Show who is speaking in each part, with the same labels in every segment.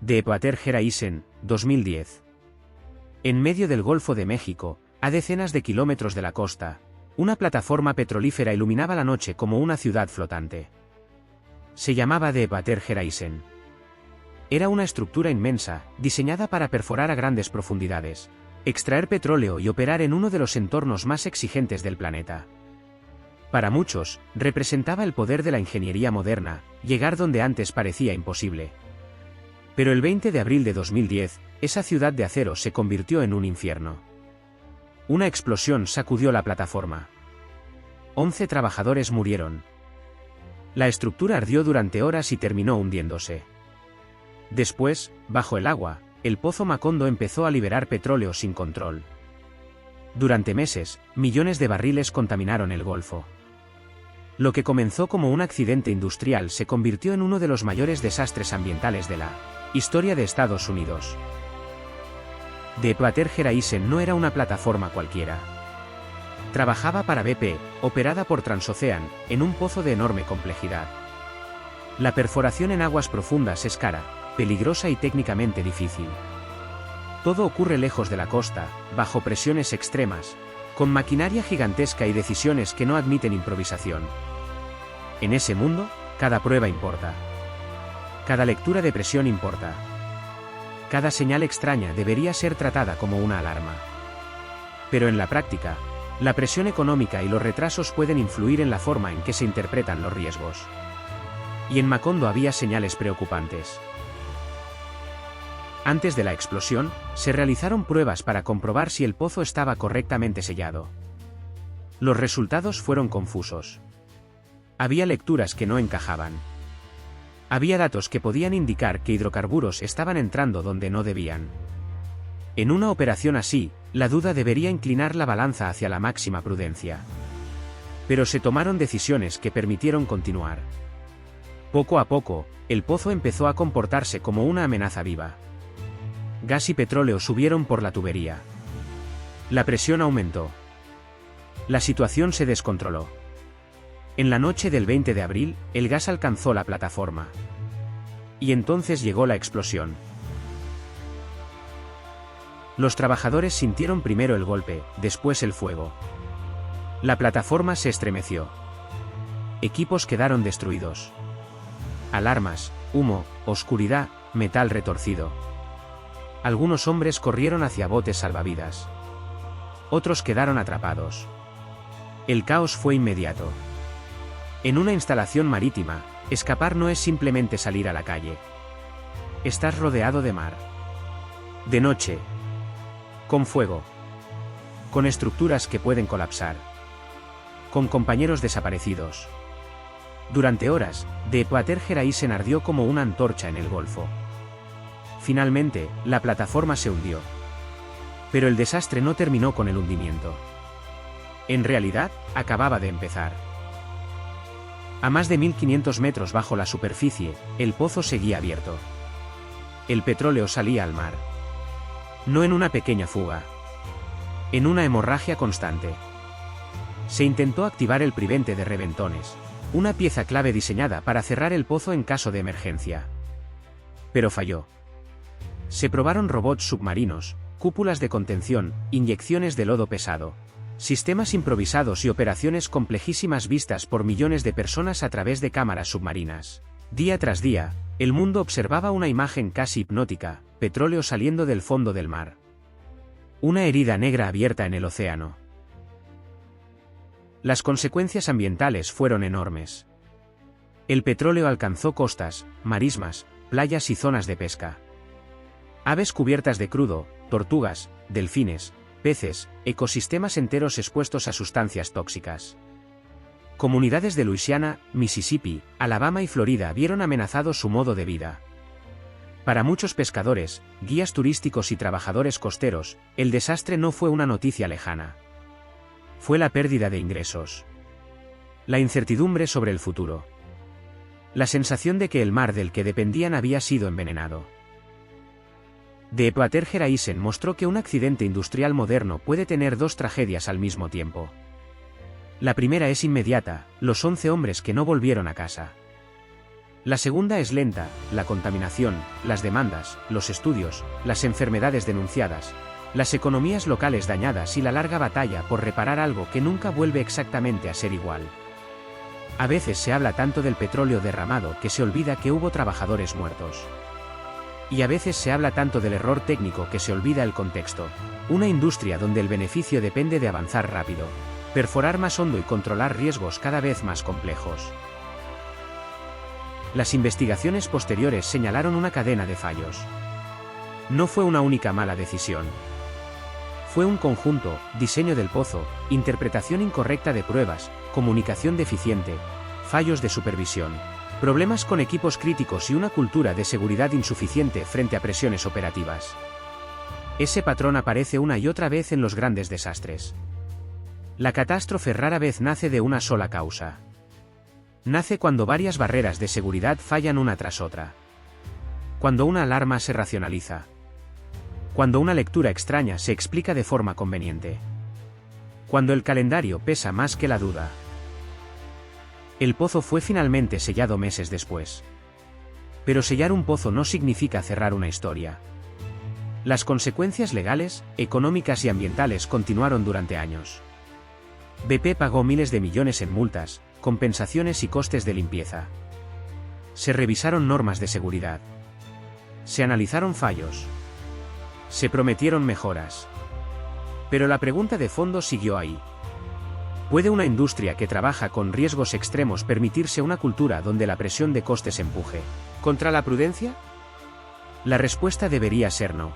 Speaker 1: Deepwater Horizon, 2010. En medio del Golfo de México, a decenas de kilómetros de la costa, una plataforma petrolífera iluminaba la noche como una ciudad flotante. Se llamaba Deepwater Horizon. Era una estructura inmensa, diseñada para perforar a grandes profundidades, extraer petróleo y operar en uno de los entornos más exigentes del planeta. Para muchos, representaba el poder de la ingeniería moderna, llegar donde antes parecía imposible. Pero el 20 de abril de 2010, esa ciudad de acero se convirtió en un infierno. Una explosión sacudió la plataforma. 11 trabajadores murieron. La estructura ardió durante horas y terminó hundiéndose. Después, bajo el agua, el pozo Macondo empezó a liberar petróleo sin control. Durante meses, millones de barriles contaminaron el Golfo. Lo que comenzó como un accidente industrial se convirtió en uno de los mayores desastres ambientales de la historia de Estados Unidos. Deepwater Horizon no era una plataforma cualquiera. Trabajaba para BP, operada por Transocean, en un pozo de enorme complejidad. La perforación en aguas profundas es cara, peligrosa y técnicamente difícil. Todo ocurre lejos de la costa, bajo presiones extremas, con maquinaria gigantesca y decisiones que no admiten improvisación. En ese mundo, cada prueba importa. Cada lectura de presión importa. Cada señal extraña debería ser tratada como una alarma. Pero en la práctica, la presión económica y los retrasos pueden influir en la forma en que se interpretan los riesgos. Y en Macondo había señales preocupantes. Antes de la explosión, se realizaron pruebas para comprobar si el pozo estaba correctamente sellado. Los resultados fueron confusos. Había lecturas que no encajaban. Había datos que podían indicar que hidrocarburos estaban entrando donde no debían. En una operación así, la duda debería inclinar la balanza hacia la máxima prudencia. Pero se tomaron decisiones que permitieron continuar. Poco a poco, el pozo empezó a comportarse como una amenaza viva. Gas y petróleo subieron por la tubería. La presión aumentó. La situación se descontroló. En la noche del 20 de abril, el gas alcanzó la plataforma. Y entonces llegó la explosión. Los trabajadores sintieron primero el golpe, después el fuego. La plataforma se estremeció. Equipos quedaron destruidos. Alarmas, humo, oscuridad, metal retorcido. Algunos hombres corrieron hacia botes salvavidas. Otros quedaron atrapados. El caos fue inmediato. En una instalación marítima, escapar no es simplemente salir a la calle. Estás rodeado de mar. De noche. Con fuego. Con estructuras que pueden colapsar. Con compañeros desaparecidos. Durante horas, Deepwater Horizon ardió como una antorcha en el Golfo. Finalmente, la plataforma se hundió. Pero el desastre no terminó con el hundimiento. En realidad, acababa de empezar. A más de 1500 metros bajo la superficie, el pozo seguía abierto. El petróleo salía al mar. No en una pequeña fuga. En una hemorragia constante. Se intentó activar el prevente de reventones, una pieza clave diseñada para cerrar el pozo en caso de emergencia. Pero falló. Se probaron robots submarinos, cúpulas de contención, inyecciones de lodo pesado, sistemas improvisados y operaciones complejísimas vistas por millones de personas a través de cámaras submarinas. Día tras día, el mundo observaba una imagen casi hipnótica: petróleo saliendo del fondo del mar. Una herida negra abierta en el océano. Las consecuencias ambientales fueron enormes. El petróleo alcanzó costas, marismas, playas y zonas de pesca. Aves cubiertas de crudo, tortugas, delfines, peces, ecosistemas enteros expuestos a sustancias tóxicas. Comunidades de Luisiana, Mississippi, Alabama y Florida vieron amenazado su modo de vida. Para muchos pescadores, guías turísticos y trabajadores costeros, el desastre no fue una noticia lejana. Fue la pérdida de ingresos. La incertidumbre sobre el futuro. La sensación de que el mar del que dependían había sido envenenado. Deepwater Horizon mostró que un accidente industrial moderno puede tener dos tragedias al mismo tiempo. La primera es inmediata: los 11 hombres que no volvieron a casa. La segunda es lenta: la contaminación, las demandas, los estudios, las enfermedades denunciadas, las economías locales dañadas y la larga batalla por reparar algo que nunca vuelve exactamente a ser igual. A veces se habla tanto del petróleo derramado que se olvida que hubo trabajadores muertos. Y a veces se habla tanto del error técnico que se olvida el contexto. Una industria donde el beneficio depende de avanzar rápido, perforar más hondo y controlar riesgos cada vez más complejos. Las investigaciones posteriores señalaron una cadena de fallos. No fue una única mala decisión. Fue un conjunto: diseño del pozo, interpretación incorrecta de pruebas, comunicación deficiente, fallos de supervisión, problemas con equipos críticos y una cultura de seguridad insuficiente frente a presiones operativas. Ese patrón aparece una y otra vez en los grandes desastres. La catástrofe rara vez nace de una sola causa. Nace cuando varias barreras de seguridad fallan una tras otra. Cuando una alarma se racionaliza. Cuando una lectura extraña se explica de forma conveniente. Cuando el calendario pesa más que la duda. El pozo fue finalmente sellado meses después. Pero sellar un pozo no significa cerrar una historia. Las consecuencias legales, económicas y ambientales continuaron durante años. BP pagó miles de millones en multas, compensaciones y costes de limpieza. Se revisaron normas de seguridad. Se analizaron fallos. Se prometieron mejoras. Pero la pregunta de fondo siguió ahí. ¿Puede una industria que trabaja con riesgos extremos permitirse una cultura donde la presión de costes empuje contra la prudencia? La respuesta debería ser no.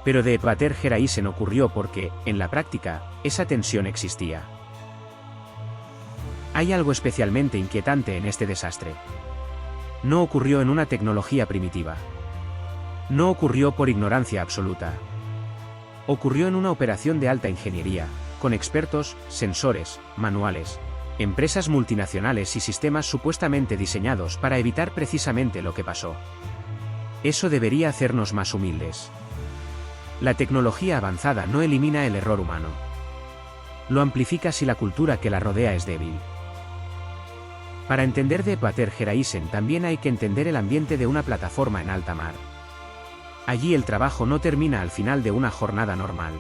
Speaker 1: Pero Deepwater Horizon ocurrió porque, en la práctica, esa tensión existía. Hay algo especialmente inquietante en este desastre. No ocurrió en una tecnología primitiva. No ocurrió por ignorancia absoluta. Ocurrió en una operación de alta ingeniería, con expertos, sensores, manuales, empresas multinacionales y sistemas supuestamente diseñados para evitar precisamente lo que pasó. Eso debería hacernos más humildes. La tecnología avanzada no elimina el error humano. Lo amplifica si la cultura que la rodea es débil. Para entender Deepwater Horizon también hay que entender el ambiente de una plataforma en alta mar. Allí el trabajo no termina al final de una jornada normal.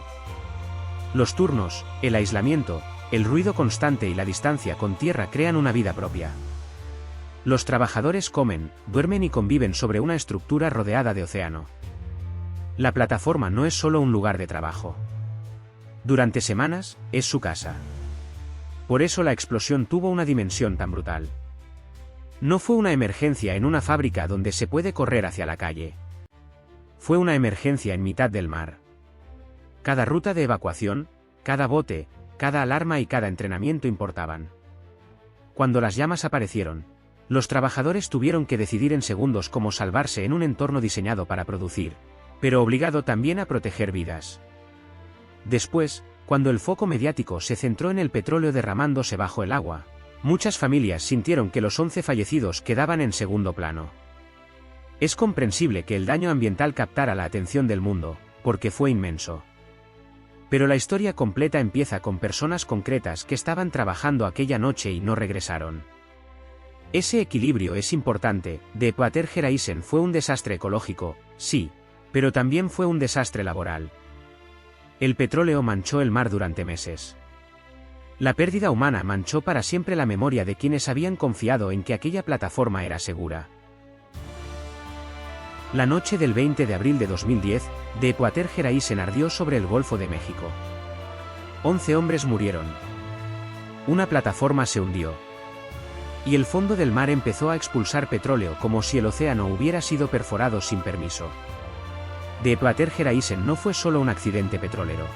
Speaker 1: Los turnos, el aislamiento, el ruido constante y la distancia con tierra crean una vida propia. Los trabajadores comen, duermen y conviven sobre una estructura rodeada de océano. La plataforma no es solo un lugar de trabajo. Durante semanas, es su casa. Por eso la explosión tuvo una dimensión tan brutal. No fue una emergencia en una fábrica donde se puede correr hacia la calle. Fue una emergencia en mitad del mar. Cada ruta de evacuación, cada bote, cada alarma y cada entrenamiento importaban. Cuando las llamas aparecieron, los trabajadores tuvieron que decidir en segundos cómo salvarse en un entorno diseñado para producir, pero obligado también a proteger vidas. Después, cuando el foco mediático se centró en el petróleo derramándose bajo el agua, muchas familias sintieron que los 11 fallecidos quedaban en segundo plano. Es comprensible que el daño ambiental captara la atención del mundo, porque fue inmenso. Pero la historia completa empieza con personas concretas que estaban trabajando aquella noche y no regresaron. Ese equilibrio es importante. Deepwater Horizon fue un desastre ecológico, sí, pero también fue un desastre laboral. El petróleo manchó el mar durante meses. La pérdida humana manchó para siempre la memoria de quienes habían confiado en que aquella plataforma era segura. La noche del 20 de abril de 2010, Deepwater Horizon ardió sobre el Golfo de México. 11 hombres murieron. Una plataforma se hundió. Y el fondo del mar empezó a expulsar petróleo como si el océano hubiera sido perforado sin permiso. Deepwater Horizon no fue solo un accidente petrolero.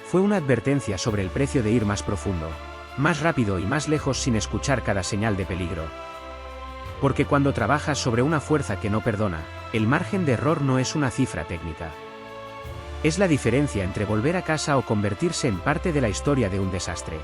Speaker 1: Fue una advertencia sobre el precio de ir más profundo, más rápido y más lejos sin escuchar cada señal de peligro. Porque cuando trabajas sobre una fuerza que no perdona, el margen de error no es una cifra técnica. Es la diferencia entre volver a casa o convertirse en parte de la historia de un desastre.